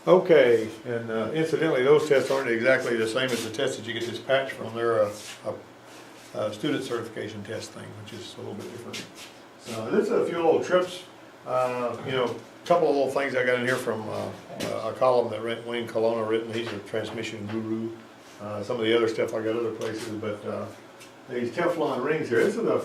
Okay, and incidentally, those tests aren't exactly the same as the tests that you get dispatched from. They're a student certification test thing, which is a little bit different. So this is a few little trips, you know, a couple of little things I got in here from a column that Wayne Colonna written. He's a transmission guru. Some of the other stuff I got other places, but these Teflon rings here. This is a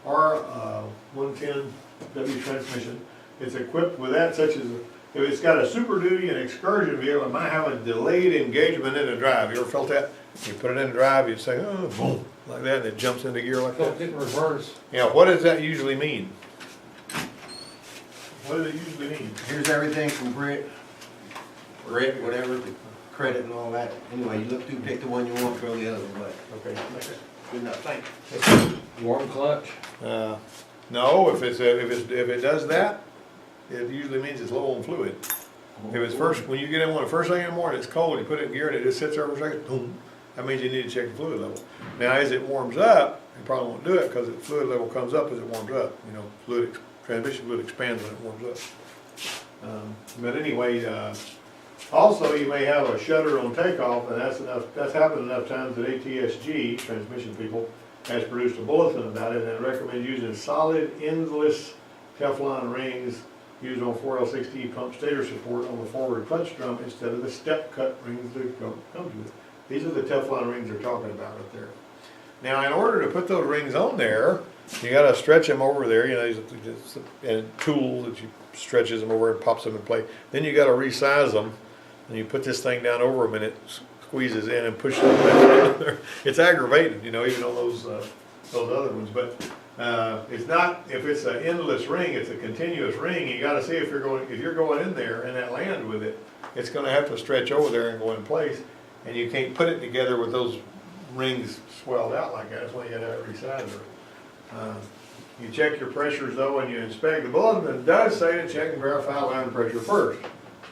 5R110W transmission. It's equipped with that, such as it's got a Super Duty and excursion vehicle. It might have a delayed engagement in the drive. You ever felt that? You put it in drive, you say, oh, boom, like that, and it jumps into gear like that. It reverse. Yeah, what does that usually mean? What does it usually mean? Here's everything from Brit, whatever, the credit and all that. Anyway, you look through, pick the one you want, throw the other one away. Okay. Good enough, thanks. Warm clutch. No, if it does that, it usually means it's low on fluid. If it's first, when you get in one, the first thing in the morning, it's cold, you put it in gear and it just sits there for a second, boom, that means you need to check the fluid level. Now, as it warms up, you probably won't do it because the fluid level comes up as it warms up. You know, transmission fluid expands when it warms up. But anyway, also you may have a shutter on takeoff, and that's happened enough times that ATSG, transmission people, has produced a bulletin about it, and it recommends using solid endless Teflon rings used on 4L60 pump stator support on the forward clutch drum instead of the step cut rings that comes with it. These are the Teflon rings they're talking about right there. Now, in order to put those rings on there, you got to stretch them over there. You know, and tool that you stretches them over and pops them in place. Then you got to resize them, and you put this thing down over them, and it squeezes in and pushes them back in there. It's aggravating, you know, even on those other ones. But it's not. If it's an endless ring, it's a continuous ring. You got to see if you're going in there and that land with it, it's going to have to stretch over there and go in place. And you can't put it together with those rings swelled out like that. That's why you got to have it resized. You check your pressures though, and you inspect. The bulletin does say to check and verify line pressure first.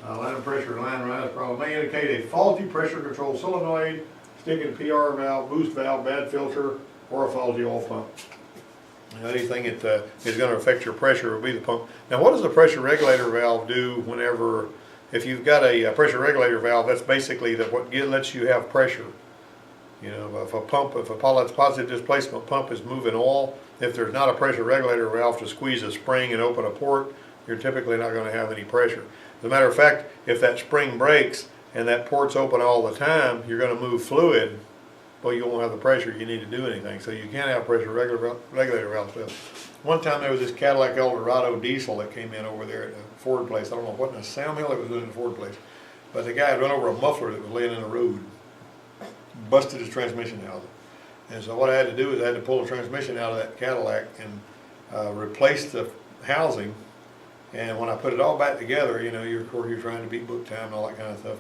Line pressure and line rise problem may indicate a faulty pressure control solenoid, sticking PR valve, boost valve, bad filter, or a faulty oil pump. Anything that is going to affect your pressure will be the pump. Now, what does the pressure regulator valve do whenever, if you've got a pressure regulator valve, that's basically what lets you have pressure. You know, if a positive displacement pump is moving oil, if there's not a pressure regulator valve to squeeze a spring and open a port, you're typically not going to have any pressure. As a matter of fact, if that spring breaks and that port's open all the time, you're going to move fluid, but you won't have the pressure you need to do anything. So you can't have pressure regulator valve stuff. One time there was this Cadillac Eldorado diesel that came in over there at the Ford place. I don't know what in the Sam Hill it was doing in the Ford place, but the guy had run over a muffler that was laying in the road, busted his transmission housing. And so what I had to do is I had to pull the transmission out of that Cadillac and replace the housing. And when I put it all back together, you know, you're trying to beat book time and all that kind of stuff.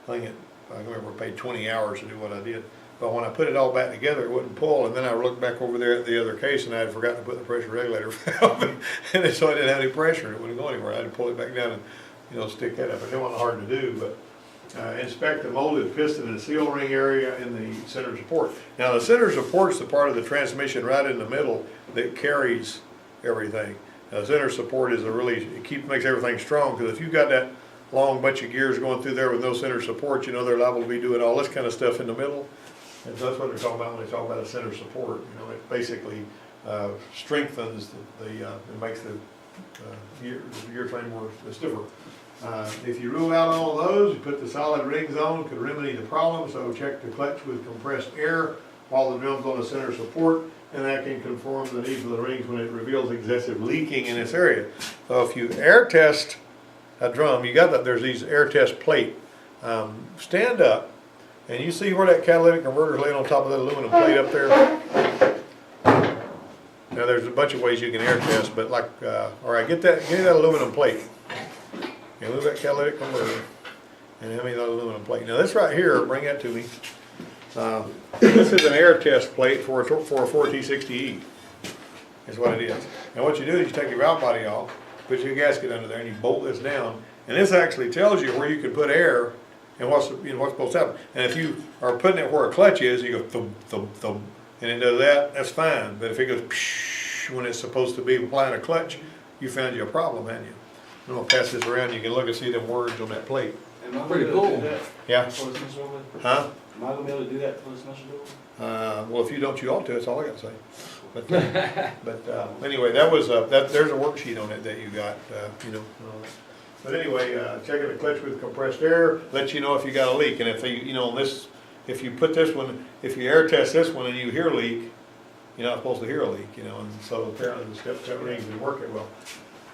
I remember I paid 20 hours to do what I did. But when I put it all back together, it wouldn't pull. And then I looked back over there at the other case, and I had forgotten to put the pressure regulator valve in. And so I didn't have any pressure. It wouldn't go anywhere. I had to pull it back down and, you know, stick that up. It wasn't hard to do, but inspect the molded piston and seal ring area in the center support. Now, the center support's the part of the transmission right in the middle that carries everything. Now, the center support is makes everything strong, because if you've got that long bunch of gears going through there with no center support, you know, they're liable to be doing all this kind of stuff in the middle. And so that's what they're talking about when they talk about a center support. You know, it basically strengthens it makes the gear train more stiffer. If you rule out all of those, you put the solid rings on, could remedy the problem. So check the clutch with compressed air while the drum's on the center support, and that can conform to the needs of the rings when it reveals excessive leaking in this area. So if you air test a drum, you got that. There's these air test plate. Stand up, and you see where that catalytic converter is laying on top of that aluminum plate up there. Now there's a bunch of ways you can air test, but like, all right, get that aluminum plate. You move that catalytic converter, and hand me that aluminum plate. Now this right here, bring that to me. This is an air test plate for a 4T60E. Is what it is. And what you do is you take your valve body off, put your gasket under there, and you bolt this down. And this actually tells you where you can put air and what's supposed to happen. And if you are putting it where a clutch is, you go thump, thump, thump, and it does that, that's fine. But if it goes psh, when it's supposed to be applying a clutch, you found you a problem, haven't you? I'm going to pass this around. You can look and see them words on that plate. Am I gonna Pretty be able to cool. do that Yeah, before the snowstorm? huh? Am I gonna be able to do that before the snowstorm? Well, if you don't, you ought to, that's all I gotta say. But anyway, that was, there's a worksheet on it that you got, you know. But anyway, checking the clutch with compressed air, lets you know if you got a leak, and if you know, this, if you put this one, if you air test this one and you hear a leak, you're not supposed to hear a leak, you know, and so apparently the step cut rings didn't work it well.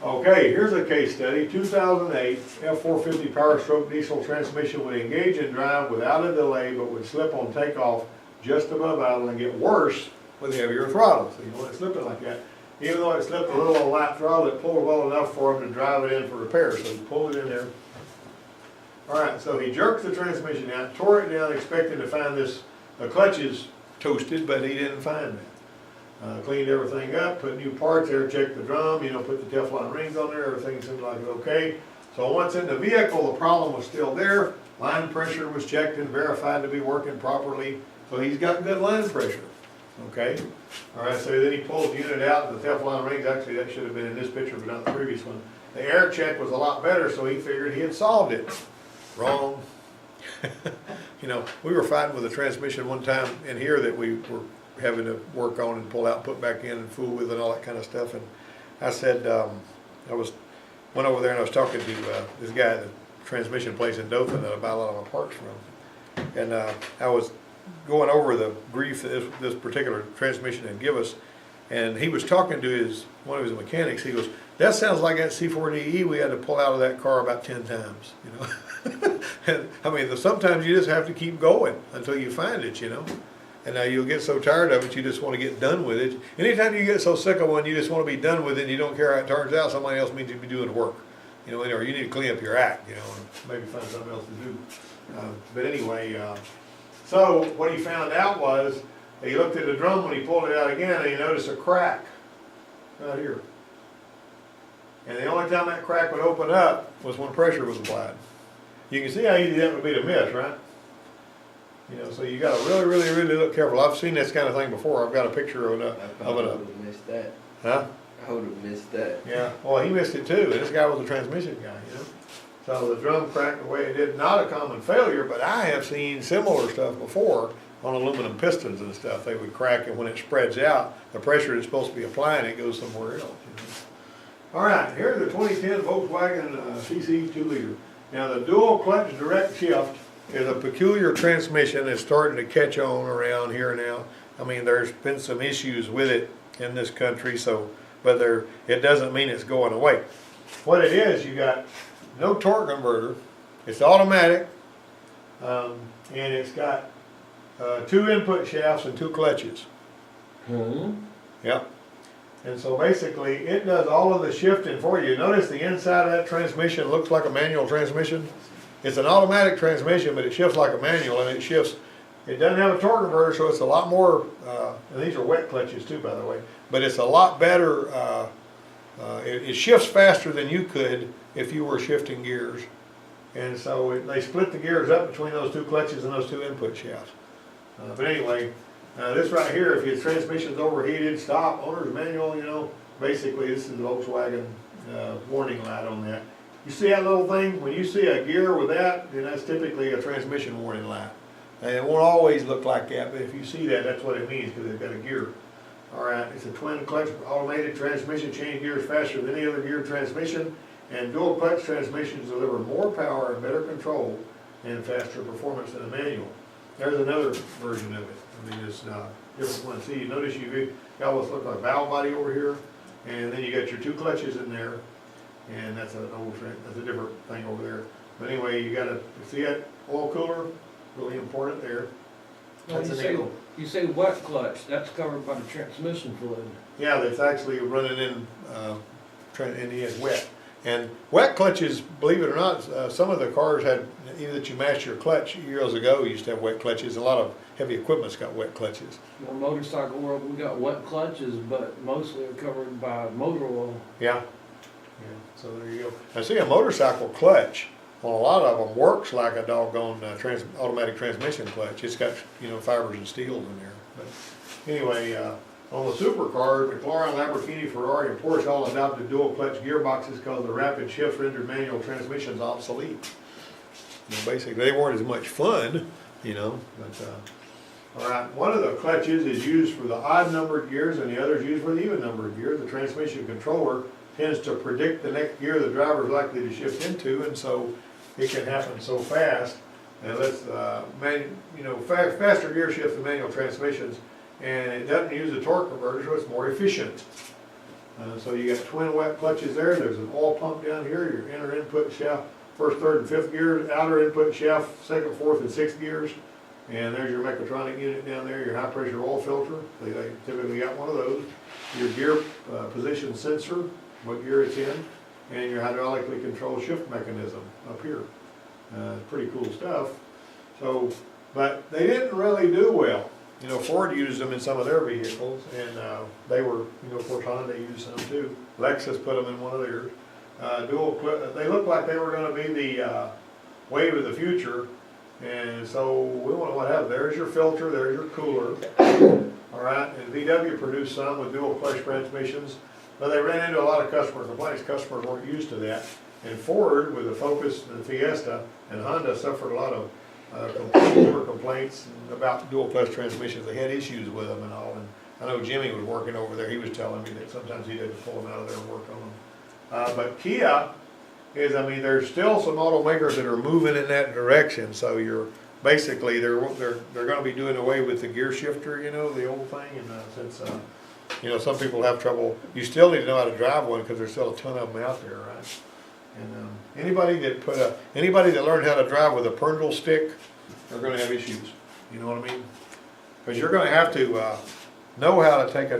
Okay, here's a case study, 2008 F450 Power Stroke diesel transmission would engage in drive without a delay, but would slip on takeoff just above idle and get worse with heavier throttle. So you know it's slipping like that. Even though it slipped a little on light throttle, it pulled well enough for him to drive it in for repair. So he pulled it in there. All right, so he jerks the transmission out, tore it down, expecting to find the clutches toasted, but he didn't find that. Cleaned everything up, put new parts there, checked the drum, you know, put the Teflon rings on there, everything seemed like it okay. So once in the vehicle, the problem was still there. Line pressure was checked and verified to be working properly. So he's got good line pressure, okay? All right, so then he pulls the unit out, the Teflon rings, actually that should have been in this picture, but not the previous one. The air check was a lot better, so he figured he had solved it. Wrong. You know, we were fighting with a transmission one time in here that we were having to work on and pull out, put back in and fool with and all that kind of stuff. And I said, went over there and I was talking to this guy at the transmission place in Dothan that I buy a lot of my parts from. And I was going over the grief that this particular transmission had give us. And he was talking to one of his mechanics. He goes, that sounds like that C4DE we had to pull out of that car about 10 times, you know. And I mean, sometimes you just have to keep going until you find it, you know. And now you'll get so tired of it, you just want to get done with it. Anytime you get so sick of one, you just want to be done with it and you don't care how it turns out, somebody else needs to be doing the work. You know, or you need to clean up your act, you know, and maybe find something else to do. But anyway, so what he found out was, he looked at the drum when he pulled it out again and he noticed a crack right here. And the only time that crack would open up was when pressure was applied. You can see how easy that would be to miss, right? You know, so you gotta really, really, really look careful. I've seen this kind of thing before. I've got a picture of it. I would have missed that. Huh? I would have missed that. Yeah, well, he missed it too, and this guy was a transmission guy, you know? So the drum cracked the way it did, not a common failure, but I have seen similar stuff before on aluminum pistons and stuff. They would crack it when it spreads out. The pressure it's supposed to be applying, it goes somewhere else, you know? All right, here's the 2010 Volkswagen CC 2-liter. Now the dual clutch direct shift is a peculiar transmission that's starting to catch on around here now. I mean, there's been some issues with it in this country, so, but it doesn't mean it's going away. What it is, you got no torque converter, it's automatic, and it's got 2 input shafts and 2 clutches. Yep. And so basically, it does all of the shifting for you. Notice the inside of that transmission looks like a manual transmission. It's an automatic transmission, but it shifts like a manual, and it shifts. It doesn't have a torque converter, so it's a lot more, and these are wet clutches too, by the way, but it's a lot better, it shifts faster than you could if you were shifting gears. And so they split the gears up between those 2 clutches and those 2 input shafts. But anyway, this right here, if your transmission's overheated, stop, owner's manual, you know, basically this is the Volkswagen warning light on that. You see that little thing? When you see a gear with that, then that's typically a transmission warning light. And it won't always look like that, but if you see that, that's what it means, because they've got a gear. All right, it's a twin clutch automated transmission, change gears faster than any other geared transmission, and dual clutch transmissions deliver more power and better control and faster performance than a manual. There's another version of it. I mean, it's different one. See, you notice you got what's look like a valve body over here, and then you got your 2 clutches in there. And that's an old trend, that's a different thing over there. But anyway, you see that oil cooler, really important there. Well, That's an eagle. you say wet clutch, that's covered by the transmission fluid. Yeah, that's actually running in the end wet. And wet clutches, believe it or not, some of the cars had, either that you mash your clutch years ago, used to have wet clutches. A lot of heavy equipment's got wet clutches. In the motorcycle world, we got wet clutches, but mostly are covered by motor oil. Yeah. Yeah, so there you go. Now see, a motorcycle clutch, on a lot of them, works like a doggone automatic transmission clutch. It's got, you know, fibers and steels in there. But anyway, on the supercars, McLaren, Lamborghini, Ferrari, and Porsche all adopted dual clutch gearboxes because the rapid shift rendered manual transmissions obsolete. You know, basically, they weren't as much fun, you know, but, all right, one of the clutches is used for the odd numbered gears and the other is used for the even numbered gears. The transmission controller tends to predict the next gear the driver is likely to shift into, and so it can happen so fast. And let's, faster gear shifts than manual transmissions, and it doesn't use a torque converter, so it's more efficient. So you got twin wet clutches there. There's an oil pump down here, your inner input shaft, first, third, and fifth gears, outer input shaft, second, fourth, and sixth gears. And there's your mechatronic unit down there, your high pressure oil filter. They typically got one of those. Your gear position sensor, what gear it's in, and your hydraulically controlled shift mechanism up here. Pretty cool stuff. So, but they didn't really do well. You know, Ford used them in some of their vehicles, and they were, you know, of course Honda used some too. Lexus put them in one of theirs. They looked like they were going to be the wave of the future, and so we want to have. There's your filter, there's your cooler. All right, and VW produced some with dual clutch transmissions, but they ran into a lot of customer complaints. Customers weren't used to that, and Ford with the Focus and the Fiesta, and Honda suffered a lot of consumer complaints about dual clutch transmissions. They had issues with them and all, and I know Jimmy was working over there. He was telling me that sometimes he had to pull them out of there and work on them. But Kia is, I mean, there's still some automakers that are moving in that direction. So you're basically they're going to be doing away with the gear shifter, you know, the old thing. And since you know, some people have trouble, you still need to know how to drive one because there's still a ton of them out there, right? And anybody that learned how to drive with a Prindle stick are going to have issues. You know what I mean? Because you're going to have to know how to take a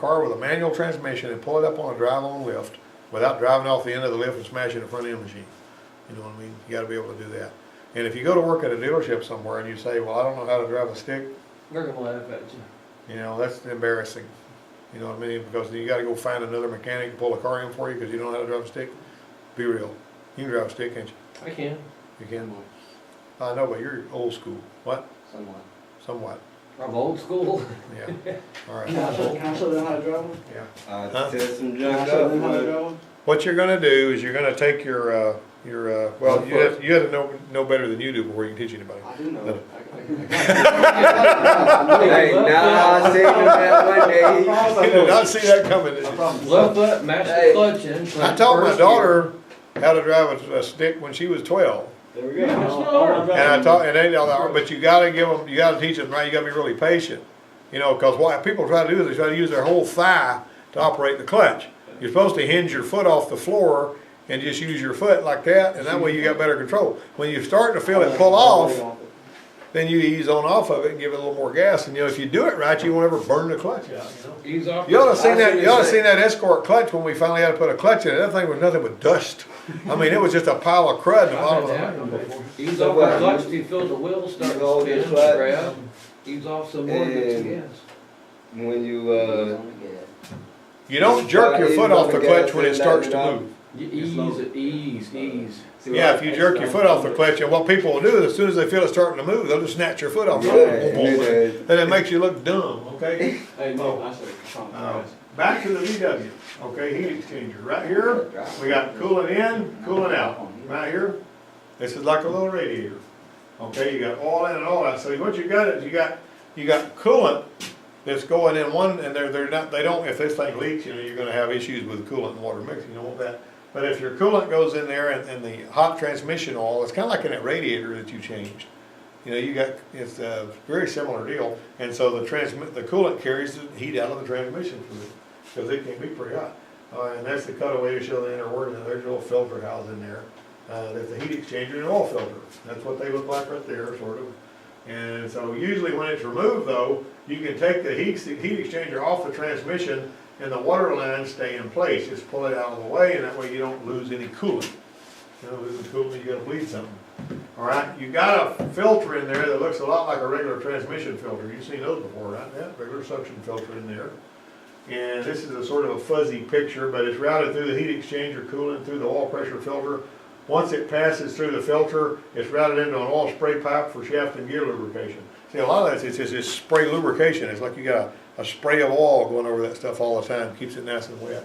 car with a manual transmission and pull it up on a drive-on lift without driving off the end of the lift and smashing a front end machine. You know what I mean? You got to be able to do that. And if you go to work at a dealership somewhere and you say, "Well, I don't know how to drive a stick," They're gonna laugh at you. you know, that's embarrassing. You know what I mean? Because you got to go find another mechanic to pull a car in for you because you don't know how to drive a stick. Be real. You can drive a stick, can't you? I can. You can. I know, but you're old school. What? Somewhat. Somewhat. I'm old school. Yeah. All Can I right. show them how to drive one? Yeah. Tell some Can I junk show up, them how to but drive one? What you're gonna do is you're gonna take your well, you have to know better than you do before you can teach anybody. I do know. No. hey, nah, I seen him that one day. You did not see that coming, did I you? promise. Left foot, match the Hey. clutch in. I taught my daughter how to drive a stick when she was 12. There we go. Yeah, it's I'll- not I'll hard. drive And I one. taught, and they, but you gotta give them, you gotta teach them, right, you gotta be really patient. You know, cause what people try to do is they try to use their whole thigh to operate the clutch. You're supposed to hinge your foot off the floor and just use your foot like that, and that way you got better control. When you're starting to feel it pull off, then you ease on off of it and give it a little more gas. And you know, if you do it right, you won't ever burn the clutch out, you know. Ease off. You ought to seen I that. see You ought to this seen that Escort clutch when we finally had to put a clutch in it. That thing was nothing but dust. I mean, it was just a pile of crud in the I've bottom had of that it. happen before. Ease So off what, the clutch till you feel the wheels start you to hold spin, the clutch? grab. Ease off some more, get some gas. When you You don't jerk your foot off the clutch when it starts to move. You ease it, ease. see Yeah, what if you jerk your foot off the clutch, and what people will do is as soon as they feel it starting to move, they'll just snatch your foot off. Yeah, And it makes you look dumb, okay? Hey, no, I said, promise. Back to the VW, okay, heat exchanger. Right here, we got cooling in, cooling out. Right here, this is like a little radiator. Okay, you got oil in and all that. So what you got is you got coolant that's going in one, and they don't, if this thing leaks, you know, you're gonna have issues with coolant and water mixing, you don't want that. But if your coolant goes in there and the hot transmission oil, it's kinda like in that radiator that you changed. You know, it's a very similar deal, and so the coolant carries the heat out of the transmission fluid, because it can be pretty hot. And that's the cutaway to show the inner workings. There's a little filter housed in there. There's a heat exchanger and an oil filter. That's what they look like right there, sort of. And so usually when it's removed though, you can take the heat exchanger off the transmission and the water lines stay in place. Just pull it out of the way, and that way you don't lose any coolant. You know, losing coolant, you gotta bleed something. All right, you got a filter in there that looks a lot like a regular transmission filter. You've seen those before, right? Yeah, regular suction filter in there. And this is a sort of a fuzzy picture, but it's routed through the heat exchanger, cooling through the oil pressure filter. Once it passes through the filter, it's routed into an oil spray pipe for shaft and gear lubrication. See, a lot of that is just spray lubrication. It's like you got a spray of oil going over that stuff all the time, keeps it nice and wet.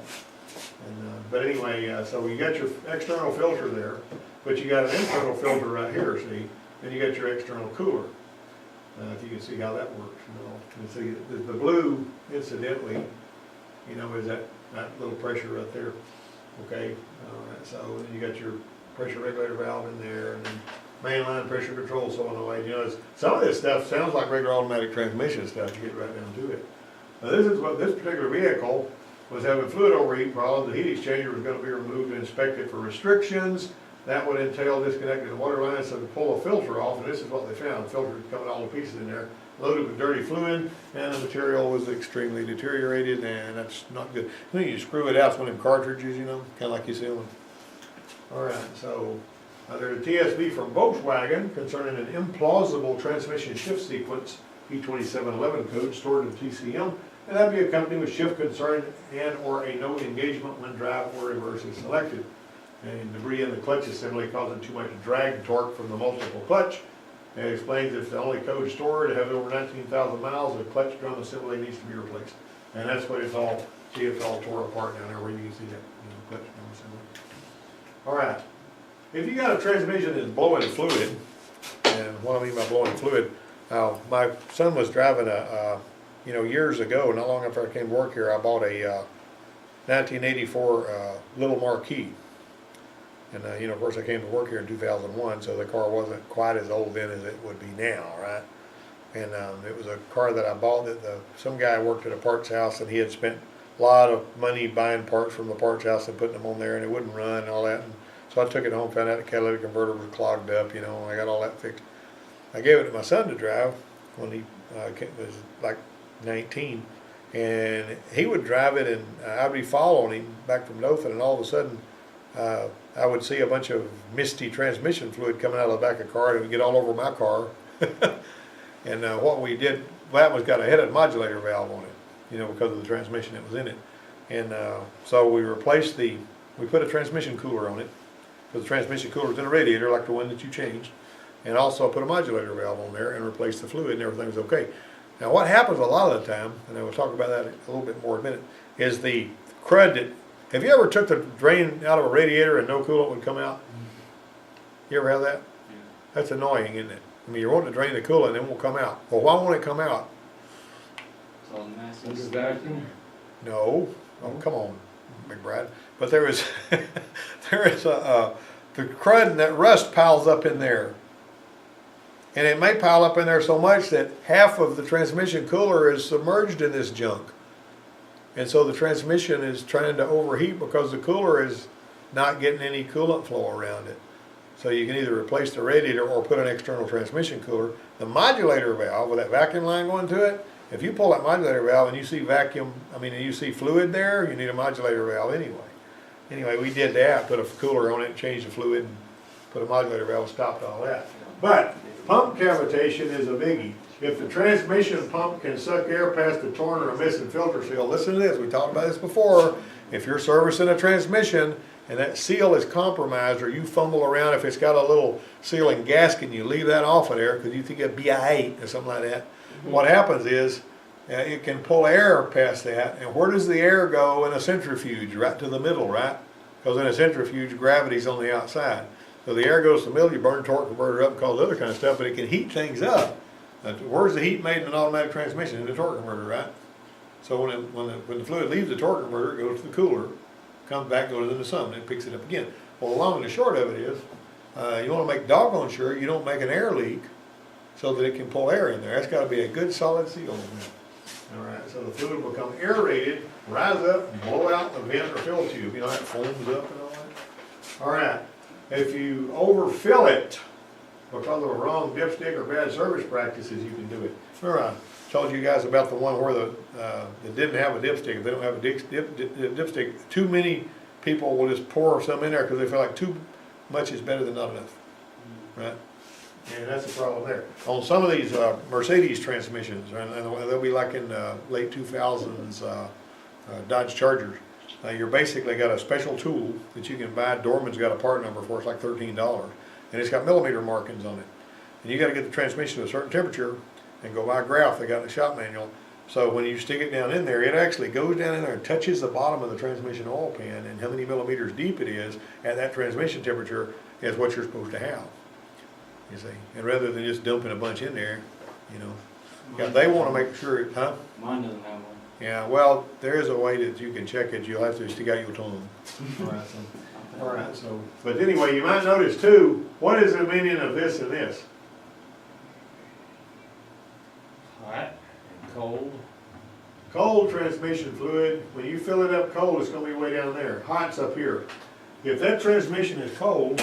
And, but anyway, so you got your external filter there. but you got an internal filter right here, see, and you got your external cooler. If you can see how that works, you know, and see, the blue incidentally, you know, is that little pressure right there, okay? So then you got your pressure regulator valve in there, and then mainline pressure control solenoid, you know, some of this stuff sounds like regular automatic transmission stuff, you get right down to it. Now this is what this particular vehicle was having fluid overheat problems. The heat exchanger was gonna be removed and inspected for restrictions. That would entail disconnecting the water lines so to pull a filter off, and this is what they found. The filter was coming all to pieces in there, loaded with dirty fluid, and the material was extremely deteriorated, and that's not good. When you screw it out, it's one of them cartridges, you know, kinda like you see them. All right, so there's a TSV from Volkswagen concerning an implausible transmission shift sequence, P2711 code stored in TCM, and that'd be accompanied with shift concern and or a no engagement when drive or reverse is selected. And debris in the clutch assembly causing too much drag torque from the multiple clutch. And it explains if the only code stored has over 19,000 miles, the clutch drum assembly needs to be replaced. And that's what it's all, see, it's all tore apart down there where you can see that, you know, clutch drum assembly. All right, if you got a transmission that's blowing fluid, and what I mean by blowing fluid, my son was driving you know, years ago, not long after I came to work here, I bought a 1984 Little Marquis. And, you know, of course, I came to work here in 2001, so the car wasn't quite as old then as it would be now, right? And it was a car that I bought that some guy worked at a parts house, and he had spent a lot of money buying parts from the parts house and putting them on there, and it wouldn't run and all that. And so I took it home, found out the catalytic converter was clogged up, you know, and I got all that fixed. I gave it to my son to drive when he was like 19, and he would drive it, and I'd be following him back from Dothan, and all of a sudden, I would see a bunch of misty transmission fluid coming out of the back of the car, and it would get all over my car. And what we did, that was got a headed modulator valve on it, you know, because of the transmission that was in it. And so we put a transmission cooler on it, because the transmission cooler was in a radiator like the one that you changed, and also put a modulator valve on there and replaced the fluid, and everything was okay. Now what happens a lot of the time, and I will talk about that a little bit more in a minute, is the crud that, have you ever took the drain out of a radiator and no coolant would come out? You ever have that? Yeah. That's annoying, isn't it? I mean, you're wanting to drain the coolant and it won't come out. Well, why won't it come out? It's all nasty. Under vacuum. No. Oh, come on, Big Brad. But there is, there is the crud and that rust piles up in there. And it may pile up in there so much that half of the transmission cooler is submerged in this junk. And so the transmission is trying to overheat because the cooler is not getting any coolant flow around it. So you can either replace the radiator or put an external transmission cooler. The modulator valve with that vacuum line going to it, if you pull that modulator valve and you see you see fluid there, you need a modulator valve anyway. Anyway, we did that, put a cooler on it, changed the fluid, and put a modulator valve, stopped all that. But pump cavitation is a biggie. If the transmission pump can suck air past the torn or missing filter seal, listen to this, we talked about this before. If you're servicing a transmission and that seal is compromised, or you fumble around, if it's got a little sealing gasket and you leave that off of there because you think it's BI8 or something like that, what happens is it can pull air past that. And where does the air go in a centrifuge? Right to the middle, right? Because in a centrifuge, gravity's on the outside. So the air goes to the middle, you burn torque converter up and cause other kind of stuff, but it can heat things up. Where's the heat made in an automatic transmission? In the torque converter, right? So when the fluid leaves the torque converter, it goes to the cooler, comes back, goes into the sun, and it picks it up again. Well, the long and the short of it is, you want to make doggone sure you don't make an air leak so that it can pull air in there. That's got to be a good solid seal in there. All right, so the fluid will become aerated, rise up, and blow out the vent or fill tube. You know, that foams up and all that. All right, if you overfill it because of a wrong dipstick or bad service practices, you can do it. Remember, I told you guys about the one where that didn't have a dipstick. If they don't have a dipstick, too many people will just pour some in there because they feel like too much is better than not enough, right? And that's the problem there. On some of these Mercedes transmissions, and they'll be like in late 2000s Dodge Chargers, you're basically got a special tool that you can buy. Dorman's got a part number for it. It's like $13. And it's got millimeter markings on it. And you got to get the transmission to a certain temperature and go buy a graph they got in the shop manual. So when you stick it down in there, it actually goes down in there and touches the bottom of the transmission oil pan, and how many millimeters deep it is at that transmission temperature, is what you're supposed to have, you see. And rather than just dumping a bunch in there, you know, yeah, they wanna make sure, huh? Mine doesn't have one. Yeah, well, there is a way that you can check it, you'll have to stick out your tongue. All right, so, but anyway, you might notice too, what is the meaning of this and this? Hot and cold. Cold transmission fluid, when you fill it up cold, it's gonna be way down there. Hot's up here. If that transmission is cold,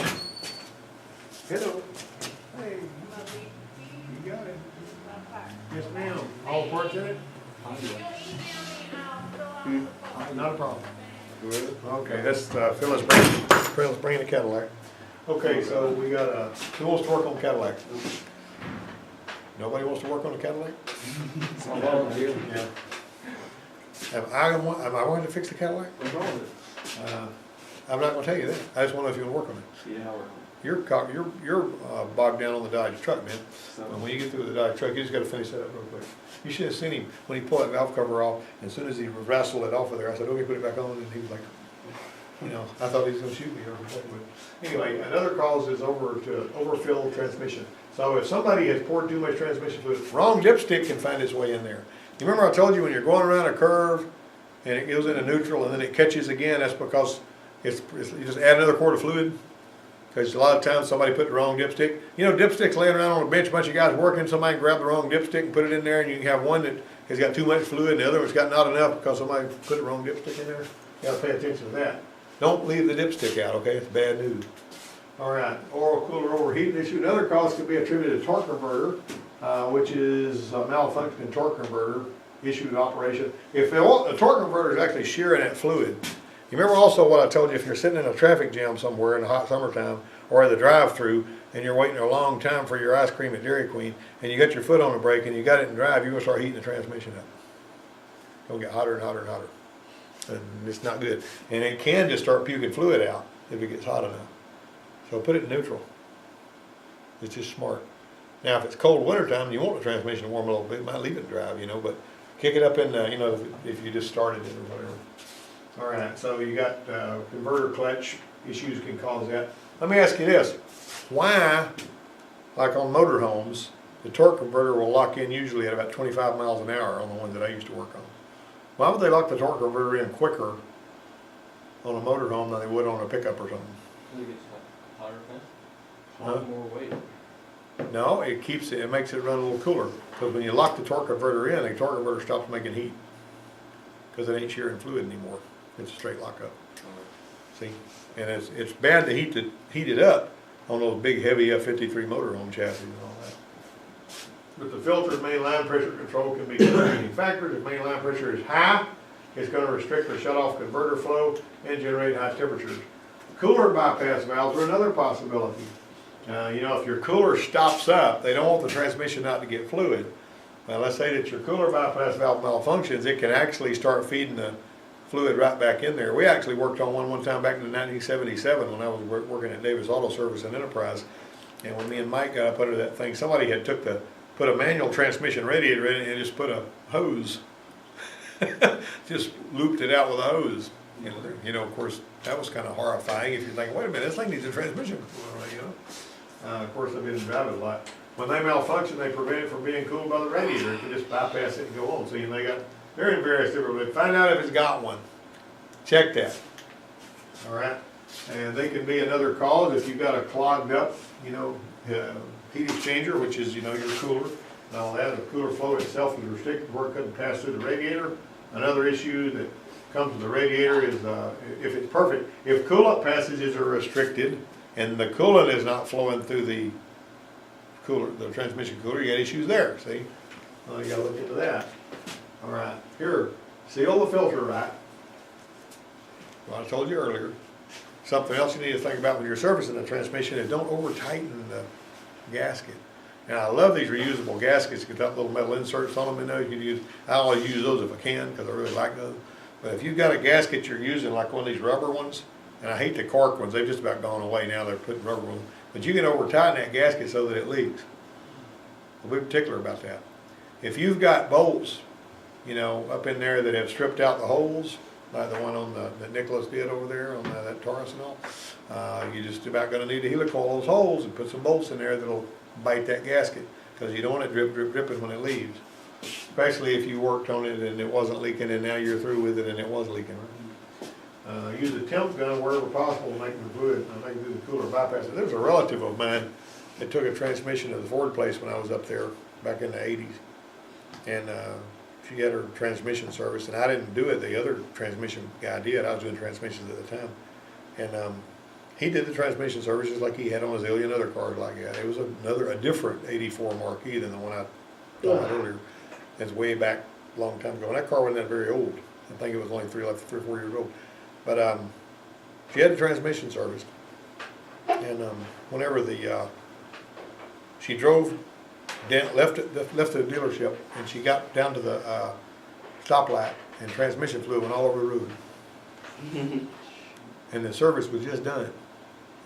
hello, hey, you got it. Yes, ma'am. All the parts in it? Not a problem. Okay, that's Phyllis bringing the Cadillac. Okay, so we got who wants to work on Cadillac? Nobody wants to work on the Cadillac? I'll volunteer. Yeah. Am I going to fix the Cadillac? What's wrong with it? I'm not gonna tell you that. I just wanna know if you're gonna work on it. Yeah, You're bogged down on the Dodge truck, man. so, And when you get through with the Dodge truck, you just gotta finish that up real quick. You should have seen him when he pulled that valve cover off, and as soon as he wrestled it off of there, I said, okay, put it back on, and he was like, you know, I thought he was gonna shoot me or something. Anyway, another cause is overfill transmission. So if somebody has poured too much transmission fluid, wrong dipstick can find its way in there. You remember I told you when you're going around a curve, and it goes into neutral, and then it catches again, that's because you just add another quart of fluid? Because a lot of times somebody put the wrong dipstick. You know, dipsticks laying around on a bench, a bunch of guys working, somebody can grab the wrong dipstick and put it in there, and you can have one that has got too much fluid and the other one's got not enough because somebody put the wrong dipstick in there. You gotta pay attention to that. Don't leave the dipstick out, okay? It's bad news. All right, oil cooler overheating issue. Another cause could be attributed to torque converter, which is a malfunctioning torque converter issue in operation. If the torque converter is actually shearing that fluid, you remember also what I told you, if you're sitting in a traffic jam somewhere in the hot summertime or at the drive-through and you're waiting a long time for your ice cream at Dairy Queen and you got your foot on the brake and you got it in drive, you're gonna start heating the transmission up. It'll get hotter and hotter and hotter. And it's not good. And it can just start puking fluid out if it gets hot enough. So put it in neutral. It's just smart. Now if it's cold wintertime and you want the transmission to warm a little bit, you might leave it drive, you know, but kick it up in, you know, if you just started it or whatever. All right, so you got converter clutch issues can cause that. Let me ask you this. Why, like on motorhomes, the torque converter will lock in usually at about 25 miles an hour on the ones that I used to work on? Why would they lock the torque converter in quicker on a motorhome than they would on a pickup or something? I think it's hotter fast. Huh? More weight. No, it keeps it, it makes it run a little cooler. Because when you lock the torque converter in, the torque converter stops making heat. Because it ain't shearing fluid anymore. It's a straight lockup. See? And it's bad to heat it up on those big heavy F-53 motorhome chassis and all that. But the filter's main line pressure control can be contributing factors. If main line pressure is high, it's going to restrict or shut off converter flow and generate high temperatures. Cooler bypass valves are another possibility. You know, if your cooler stops up, they don't want the transmission not to get fluid. Now let's say that your cooler bypass valve malfunctions, it can actually start feeding the fluid right back in there. We actually worked on one time back in 1977 when I was working at Davis Auto Service and Enterprise. And when me and Mike got up under that thing, somebody had put a manual transmission radiator in it and just put a hose, just looped it out with a hose. You know, of course, that was kind of horrifying if you're thinking, wait a minute, this thing needs a transmission cooler, you know. Of course, I've been driving a lot. When they malfunction, they prevent it from being cooled by the radiator. You can just bypass it and go on. See, and they got various different ways. Find out if it's got one. Check that. All right. And they can be another cause if you've got a clogged up, you know, heat exchanger, which is, you know, your cooler and all that. The cooler flow itself is restricted where it couldn't pass through the radiator. Another issue that comes with the radiator is if it's perfect, if coolant passages are restricted and the coolant is not flowing through the cooler, the transmission cooler, you got issues there, see? Well, you gotta look into that. All right, here, seal the filter right. Well, I told you earlier. Something else you need to think about when you're servicing the transmission is don't over tighten the gasket. Now I love these reusable gaskets, get that little metal inserts on them in there. You can use, I always use those if I can because I really like those. But if you've got a gasket you're using like one of these rubber ones, and I hate the cork ones, they've just about gone away now, they're putting rubber ones. But you can over tighten that gasket so that it leaks. We'll be particular about that. If you've got bolts, you know, up in there that have stripped out the holes, like the one on that Nicholas did over there on that Taurus and all. You just about gonna need to helicoil those holes and put some bolts in there that'll bite that gasket, cause you don't want it drip, drip, dripping when it leaves. Especially if you worked on it and it wasn't leaking and now you're through with it and it was leaking. Use a temp gun wherever possible to make the fluid, make the cooler bypass it. There was a relative of mine that took a transmission to the Ford place when I was up there back in the 80s. And she had her transmission service, and I didn't do it, the other transmission guy did. I was doing transmissions at the time. And he did the transmission service just like he had on a zillion other cars like that. It was a different 84 Marquis than the one I talked about earlier. It's way back a long time ago. And that car wasn't that very old. I think it was only 3 or 4 years old. But she had the transmission service. And whenever she drove down, left the dealership, and she got down to the stoplight, and transmission fluid went all over the road. And the service was just done,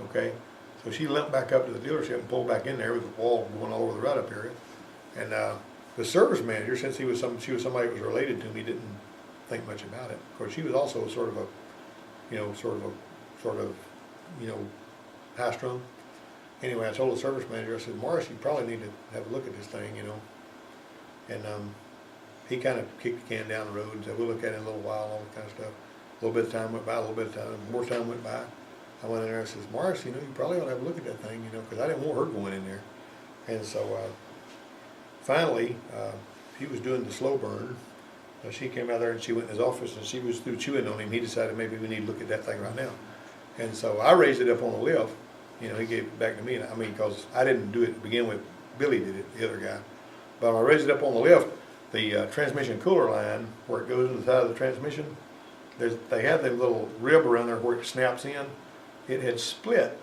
okay? So she limped back up to the dealership and pulled back in there with the wall going all over the ride-up area. And the service manager, since she was somebody that was related to me, didn't think much about it. Of course, she was also sort of high-strung. Anyway, I told the service manager, I said, Morris, you probably need to have a look at this thing, you know. And he kind of kicked the can down the road and said, we'll look at it in a little while, all that kind of stuff. A little bit of time went by, a little bit of time, more time went by. I went in there and says, Morris, you know, you probably ought to have a look at that thing, you know, because I didn't want her going in there. And so finally, he was doing the slow burn. She came out there and she went in his office and she was through chewing on him. He decided maybe we need to look at that thing right now. And so I raised it up on the lift. You know, he gave it back to me. I mean, because I didn't do it to begin with. Billy did it, the other guy. But when I raised it up on the lift, the transmission cooler line, where it goes in the side of the transmission, they have that little rib around there where it snaps in. It had split.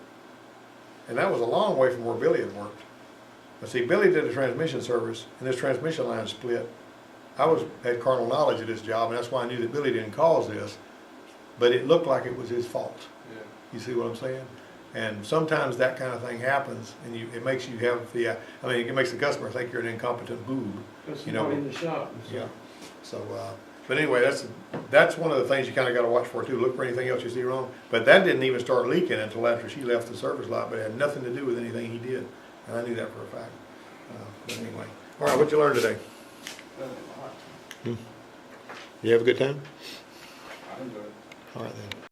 And that was a long way from where Billy had worked. But see, Billy did a transmission service, and this transmission line split. I had carnal knowledge of this job, and that's why I knew that Billy didn't cause this. But it looked like it was his fault. Yeah. You see what I'm saying? And sometimes that kind of thing happens, and it makes you have it makes the customer think you're an incompetent boob. That's You know. somebody in the shop. and Yeah. stuff. So, but anyway, that's one of the things you kind of got to watch for too. Look for anything else you see wrong. But that didn't even start leaking until after she left the service lot, but it had nothing to do with anything he did, and I knew that for a fact. But anyway, all right, what'd you learn today? You have a good time? I enjoy it. All right then.